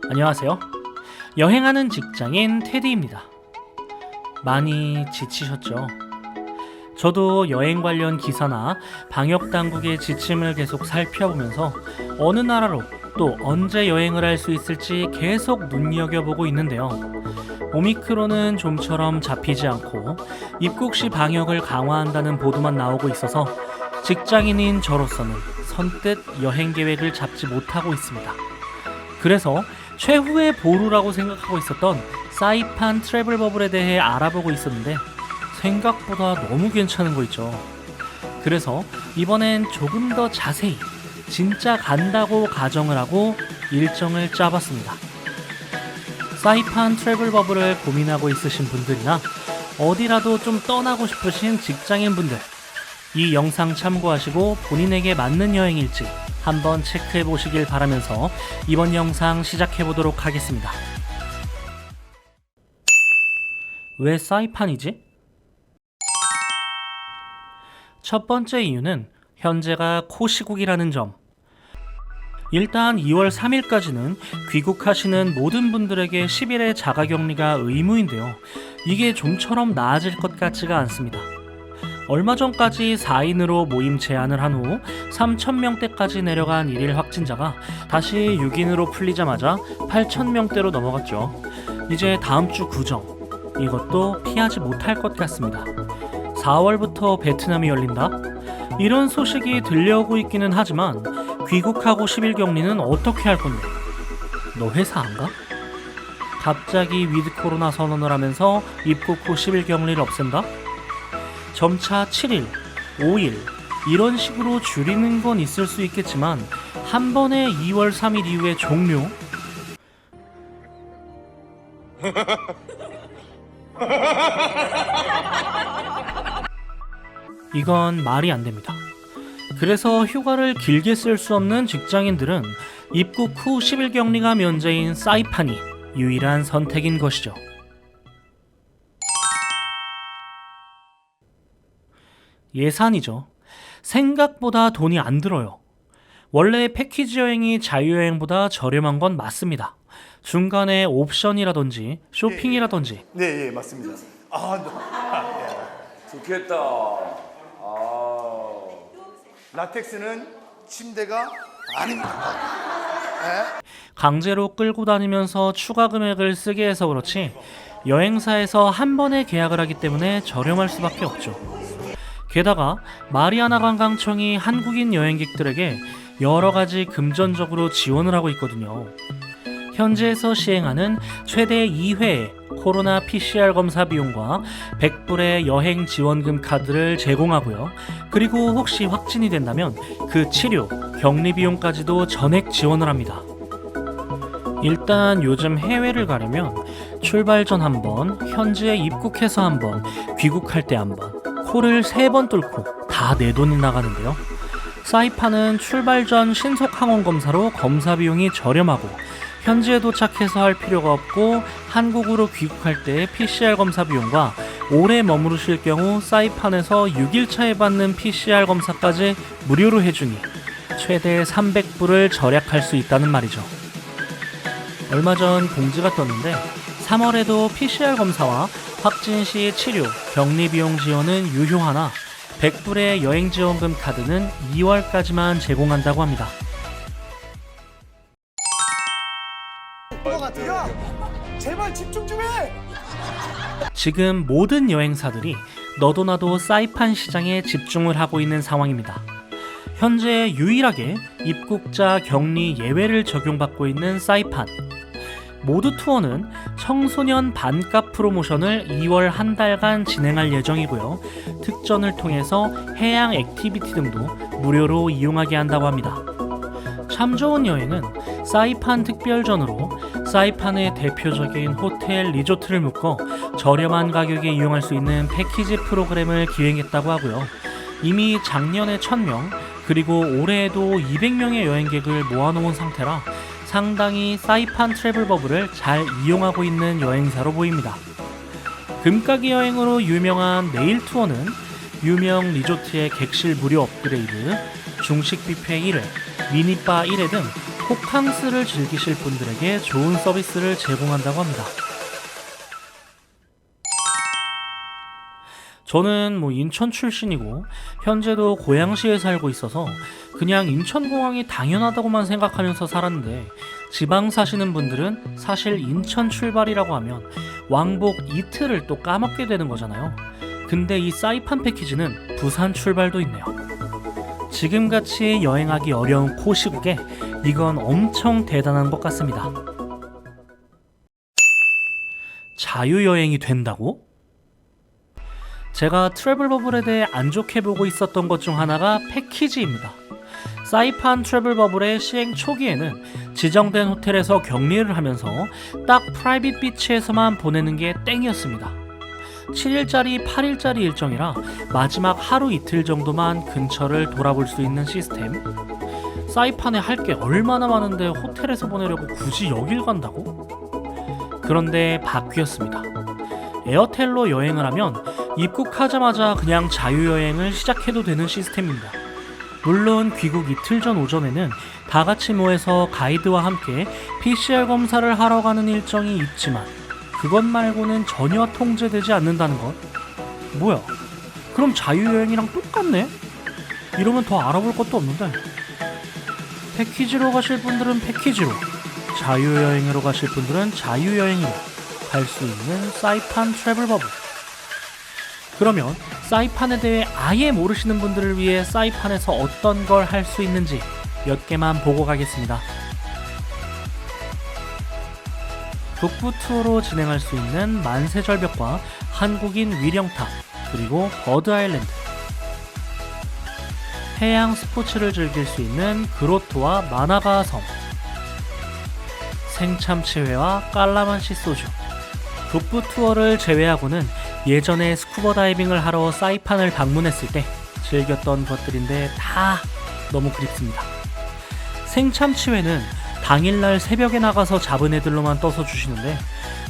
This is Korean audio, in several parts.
안녕하세요. 여행하는 직장인 테디입니다. 많이 지치셨죠? 저도 여행 관련 기사나 방역 당국의 지침을 계속 살펴보면서 어느 나라로 또 언제 여행을 할 수 있을지 계속 눈여겨보고 있는데요. 오미크론은 좀처럼 잡히지 않고 입국 시 방역을 강화한다는 보도만 나오고 있어서 직장인인 저로서는 선뜻 여행 계획을 잡지 못하고 있습니다. 그래서 최후의 보루라고 생각하고 있었던 사이판 트래블 버블에 대해 알아보고 있었는데 생각보다 너무 괜찮은 거 있죠. 그래서 이번엔 조금 더 자세히 진짜 간다고 가정을 하고 일정을 짜봤습니다. 사이판 트래블 버블을 고민하고 있으신 분들이나 어디라도 좀 떠나고 싶으신 직장인분들, 이 영상 참고하시고 본인에게 맞는 여행일지 한번 체크해 보시길 바라면서 이번 영상 시작해 보도록 하겠습니다. 왜 사이판이지? 첫 번째 이유는 현재가 코시국이라는 점. 일단 2월 3일까지는 귀국하시는 모든 분들에게 10일의 자가격리가 의무인데요. 이게 좀처럼 나아질 것 같지가 않습니다. 얼마 전까지 4인으로 모임 제한을 한 후 3,000명대까지 내려간 1일 확진자가 다시 6인으로 풀리자마자 8,000명대로 넘어갔죠. 이제 다음 주 구정, 이것도 피하지 못할 것 같습니다. 4월부터 베트남이 열린다? 이런 소식이 들려오고 있기는 하지만 귀국하고 10일 격리는 어떻게 할 건데? 너 회사 안 가? 갑자기 위드 코로나 선언을 하면서 입국 후 10일 격리를 없앤다? 점차 7일, 5일 이런 식으로 줄이는 건 있을 수 있겠지만 한 번에 2월 3일 이후에 종료? 이건 말이 안 됩니다. 그래서 휴가를 길게 쓸 수 없는 직장인들은 입국 후 10일 격리가 면제인 사이판이 유일한 선택인 것이죠. 예산이죠. 생각보다 돈이 안 들어요. 원래 패키지 여행이 자유여행보다 저렴한 건 맞습니다. 중간에 옵션이라든지 쇼핑이라든지 네, 맞습니다. 좋겠다. 라텍스는 침대가 아닙니다. 강제로 끌고 다니면서 추가 금액을 쓰게 해서 그렇지 여행사에서 한 번에 계약을 하기 때문에 저렴할 수밖에 없죠. 게다가 마리아나 관광청이 한국인 여행객들에게 여러 가지 금전적으로 지원을 하고 있거든요. 현지에서 시행하는 최대 2회의 코로나 PCR 검사 비용과 100불의 여행 지원금 카드를 제공하고요. 그리고 혹시 확진이 된다면 그 치료, 격리 비용까지도 전액 지원을 합니다. 일단 요즘 해외를 가려면 출발 전 한 번, 현지에 입국해서 한 번, 귀국할 때 한 번, 코를 3번 뚫고 다 내 돈이 나가는데요. 사이판은 출발 전 신속 항원 검사로 검사 비용이 저렴하고 현지에 도착해서 할 필요가 없고 한국으로 귀국할 때 PCR 검사 비용과 오래 머무르실 경우 사이판에서 6일차에 받는 PCR 검사까지 무료로 해주니 최대 300불을 절약할 수 있다는 말이죠. 얼마 전 공지가 떴는데 3월에도 PCR 검사와 확진 시 치료, 격리 비용 지원은 유효하나 100불의 여행 지원금 카드는 2월까지만 제공한다고 합니다. 야, 제발 집중 좀 해. 지금 모든 여행사들이 너도 나도 사이판 시장에 집중을 하고 있는 상황입니다. 현재 유일하게 입국자 격리 예외를 적용받고 있는 사이판. 모두 투어는 청소년 반값 프로모션을 2월 한 달간 진행할 예정이고요. 특전을 통해서 해양 액티비티 등도 무료로 이용하게 한다고 합니다. 참 좋은 여행은 사이판 특별전으로 사이판의 대표적인 호텔, 리조트를 묶어 저렴한 가격에 이용할 수 있는 패키지 프로그램을 기획했다고 하고요. 이미 작년에 1,000명, 그리고 올해에도 200명의 여행객을 모아놓은 상태라 상당히 사이판 트래블 버블을 잘 이용하고 있는 여행사로 보입니다. 금가기 여행으로 유명한 네일 투어는 유명 리조트의 객실 무료 업그레이드, 중식 뷔페 1회, 미니바 1회 등 호캉스를 즐기실 분들에게 좋은 서비스를 제공한다고 합니다. 저는 인천 출신이고 현재도 고양시에 살고 있어서 그냥 인천공항이 당연하다고만 생각하면서 살았는데, 지방 사시는 분들은 사실 인천 출발이라고 하면 왕복 이틀을 또 까먹게 되는 거잖아요. 근데 이 사이판 패키지는 부산 출발도 있네요. 지금같이 여행하기 어려운 코시국에 이건 엄청 대단한 것 같습니다. 자유여행이 된다고? 제가 트래블버블에 대해 안 좋게 보고 있었던 것 중 하나가 패키지입니다. 사이판 트래블버블의 시행 초기에는 지정된 호텔에서 격리를 하면서 딱 프라이빗 비치에서만 보내는 게 땡이었습니다. 7일짜리 8일짜리 일정이라 마지막 하루 이틀 정도만 근처를 돌아볼 수 있는 시스템. 사이판에 할 게 얼마나 많은데 호텔에서 보내려고 굳이 여길 간다고? 그런데 바뀌었습니다. 에어텔로 여행을 하면 입국하자마자 그냥 자유여행을 시작해도 되는 시스템입니다. 물론 귀국 이틀 전 오전에는 다 같이 모여서 가이드와 함께 PCR 검사를 하러 가는 일정이 있지만 그것 말고는 전혀 통제되지 않는다는 것. 뭐야? 그럼 자유여행이랑 똑같네? 이러면 더 알아볼 것도 없는데. 패키지로 가실 분들은 패키지로, 자유여행으로 가실 분들은 자유여행으로 갈 수 있는 사이판 트래블버블. 그러면 사이판에 대해 아예 모르시는 분들을 위해 사이판에서 어떤 걸 할 수 있는지 몇 개만 보고 가겠습니다. 북부 투어로 진행할 수 있는 만세절벽과 한국인 위령탑, 그리고 버드 아일랜드. 해양 스포츠를 즐길 수 있는 그로토와 마나가 섬. 생참치회와 깔라만시 소주. 북부 투어를 제외하고는 예전에 스쿠버 다이빙을 하러 사이판을 방문했을 때 즐겼던 것들인데 다 너무 그립습니다. 생참치회는 당일날 새벽에 나가서 잡은 애들로만 떠서 주시는데,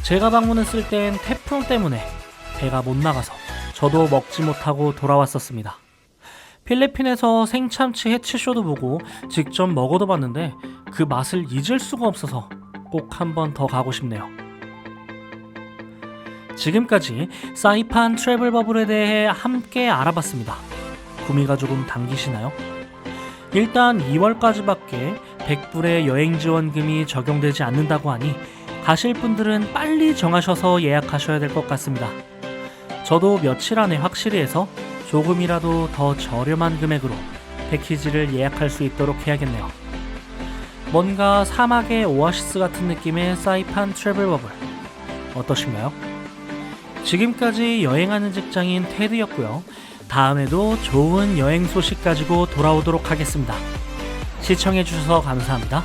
제가 방문했을 땐 태풍 때문에 배가 못 나가서 저도 먹지 못하고 돌아왔었습니다. 필리핀에서 생참치 해치쇼도 보고 직접 먹어도 봤는데 그 맛을 잊을 수가 없어서 꼭 한 번 더 가고 싶네요. 지금까지 사이판 트래블버블에 대해 함께 알아봤습니다. 구미가 조금 당기시나요? 일단 2월까지밖에 100불의 여행지원금이 적용되지 않는다고 하니 가실 분들은 빨리 정하셔서 예약하셔야 될 것 같습니다. 저도 며칠 안에 확실히 해서 조금이라도 더 저렴한 금액으로 패키지를 예약할 수 있도록 해야겠네요. 뭔가 사막의 오아시스 같은 느낌의 사이판 트래블버블 어떠신가요? 지금까지 여행하는 직장인 테드였고요. 다음에도 좋은 여행 소식 가지고 돌아오도록 하겠습니다. 시청해주셔서 감사합니다.